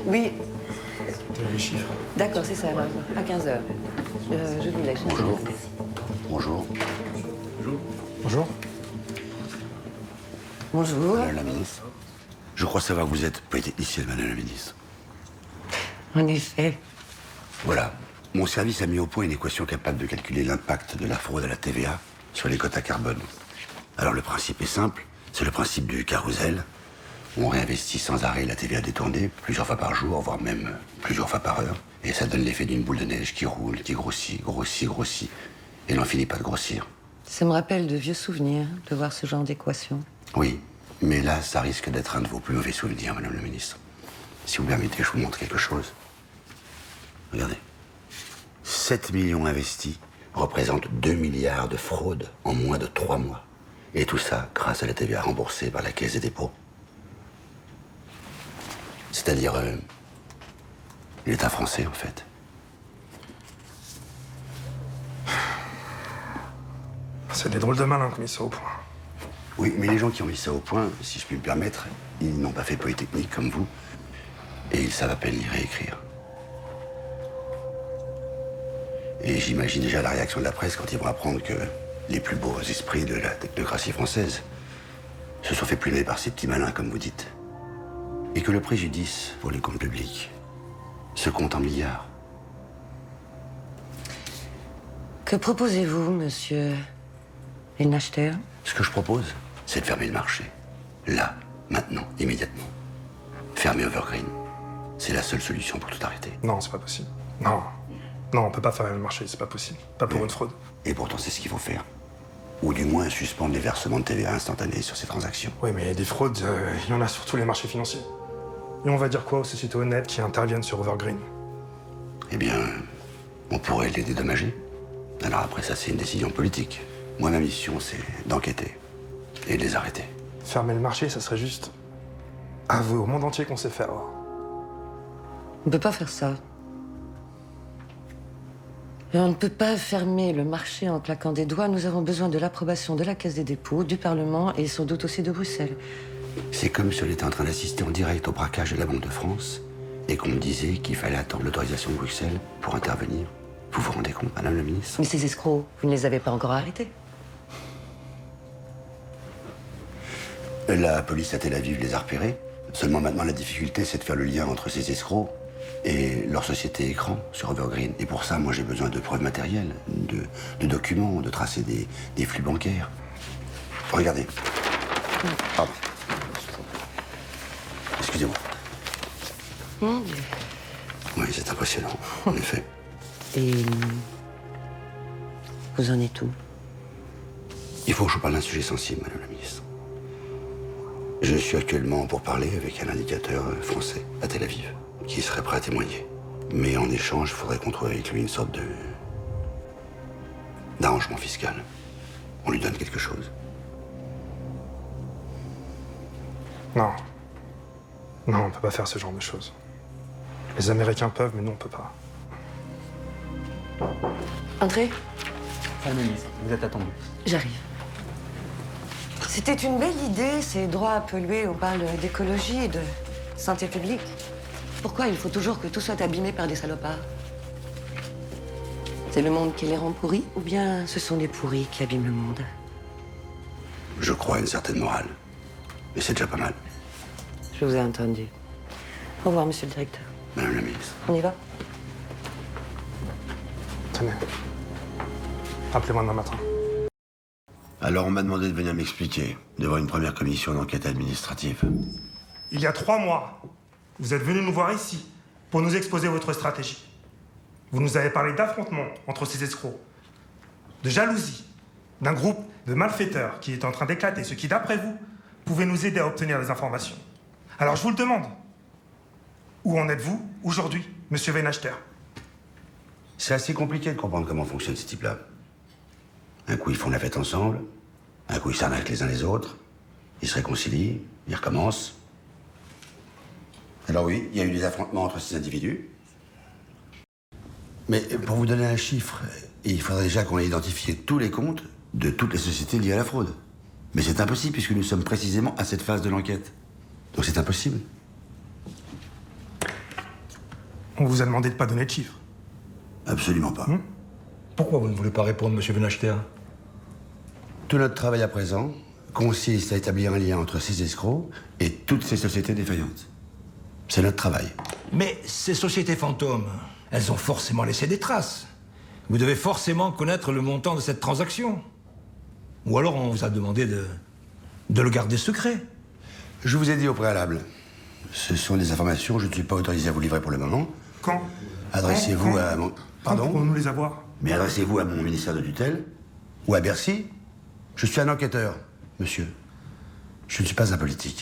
Oui. Les chiffres. D'accord, c'est ça, alors, à 15h. Je vous laisse. Bonjour. Bonjour. Bonjour. Bonjour. Madame la ministre. Je crois savoir que vous êtes polytechnicienne, madame la ministre. En effet. Voilà. Mon service a mis au point une équation capable de calculer l'impact de la fraude à la TVA sur les quotas carbone. Alors le principe est simple, c'est le principe du carrousel. On réinvestit sans arrêt la TVA détournée, plusieurs fois par jour, voire même plusieurs fois par heure. Et ça donne l'effet d'une boule de neige qui roule, qui grossit, grossit, grossit. Et n'en finit pas de grossir. Ça me rappelle de vieux souvenirs, de voir ce genre d'équation. Oui, mais là, ça risque d'être un de vos plus mauvais souvenirs, madame la ministre. Si vous permettez, je vous montre quelque chose. Regardez. 7 millions investis représentent 2 milliards de fraudes en moins de 3 mois. Et tout ça grâce à la TVA remboursée par la Caisse des dépôts. C'est-à-dire l'État français, en fait. C'est des drôles de malins qui ont mis ça au point. Oui, mais les gens qui ont mis ça au point, si je puis me permettre, ils n'ont pas fait Polytechnique comme vous. Et ils savent à peine lire et écrire. Et j'imagine déjà la réaction de la presse quand ils vont apprendre que les plus beaux esprits de la technocratie française se sont fait plumer par ces petits malins, comme vous dites. Et que le préjudice pour les comptes publics se compte en milliards. Que proposez-vous, monsieur Elnachter? Ce que je propose, c'est de fermer le marché. Là, maintenant, immédiatement. Fermer Evergreen. C'est la seule solution pour tout arrêter. Non, c'est pas possible. Non. Non, on peut pas fermer le marché, c'est pas possible. Pas pour une fraude. Et pourtant, c'est ce qu'il faut faire. Ou du moins suspendre les versements de TVA instantanés sur ces transactions. Oui, mais des fraudes, il y en a sur tous les marchés financiers. Et on va dire quoi aux sociétés honnêtes qui interviennent sur Evergreen? Eh bien, on pourrait les dédommager. Alors après, ça, c'est une décision politique. Moi, ma mission, c'est d'enquêter et de les arrêter. Fermer le marché, ça serait juste avouer au monde entier qu'on sait faire. On ne peut pas faire ça. Et on ne peut pas fermer le marché en claquant des doigts. Nous avons besoin de l'approbation de la Caisse des dépôts, du Parlement et sans doute aussi de Bruxelles. C'est comme si on était en train d'assister en direct au braquage de la Banque de France et qu'on me disait qu'il fallait attendre l'autorisation de Bruxelles pour intervenir. Vous vous rendez compte, madame la ministre? Mais ces escrocs, vous ne les avez pas encore arrêtés? La police à Tel Aviv les a repérés. Seulement maintenant, la difficulté, c'est de faire le lien entre ces escrocs et leur société écran sur Evergreen. Et pour ça, moi, j'ai besoin de preuves matérielles, de documents, de tracer des flux bancaires. Regardez. Pardon. Excusez-moi. Mon Dieu. Oui, c'est impressionnant, en effet. Et vous en êtes où? Il faut que je vous parle d'un sujet sensible, madame la ministre. Je suis actuellement pour parler avec un indicateur français à Tel Aviv, qui serait prêt à témoigner. Mais en échange, il faudrait qu'on trouve avec lui une sorte d'arrangement fiscal. On lui donne quelque chose. Non. Non, on peut pas faire ce genre de choses. Les Américains peuvent, mais nous, on peut pas. Entrez. Madame la ministre, vous êtes attendu. J'arrive. C'était une belle idée, ces droits à polluer. On parle d'écologie et de santé publique. Pourquoi il faut toujours que tout soit abîmé par des salopards? C'est le monde qui les rend pourris, ou bien ce sont les pourris qui abîment le monde? Je crois à une certaine morale. Mais c'est déjà pas mal. Je vous ai entendu. Au revoir, monsieur le directeur. Madame la ministre. On y va? Tenez. Rappelez-moi demain matin. Alors on m'a demandé de venir m'expliquer devant une première commission d'enquête administrative. Il y a 3 mois, vous êtes venu nous voir ici pour nous exposer votre stratégie. Vous nous avez parlé d'affrontement entre ces escrocs, de jalousie, d'un groupe de malfaiteurs qui est en train d'éclater, ce qui, d'après vous, pouvait nous aider à obtenir des informations. Alors je vous le demande, où en êtes-vous aujourd'hui, monsieur Weinachter? C'est assez compliqué de comprendre comment fonctionnent ces types-là. Un coup, ils font la fête ensemble. Un coup, ils s'arnaquent les uns les autres. Ils se réconcilient. Ils recommencent. Alors oui, il y a eu des affrontements entre ces individus. Mais pour vous donner un chiffre, il faudrait déjà qu'on ait identifié tous les comptes de toutes les sociétés liées à la fraude. Mais c'est impossible puisque nous sommes précisément à cette phase de l'enquête. Donc c'est impossible. On vous a demandé de pas donner de chiffres. Absolument pas. Pourquoi vous ne voulez pas répondre, monsieur Benachter? Tout notre travail à présent consiste à établir un lien entre ces escrocs et toutes ces sociétés défaillantes. C'est notre travail. Mais ces sociétés fantômes, elles ont forcément laissé des traces. Vous devez forcément connaître le montant de cette transaction. Ou alors on vous a demandé de le garder secret. Je vous ai dit au préalable, ce sont des informations que je ne suis pas autorisé à vous livrer pour le moment. Quand? Adressez-vous à mon... Quand Pardon? pourrons-nous les avoir? Mais adressez-vous à mon ministère de tutelle ou à Bercy. Je suis un enquêteur, monsieur. Je ne suis pas un politique.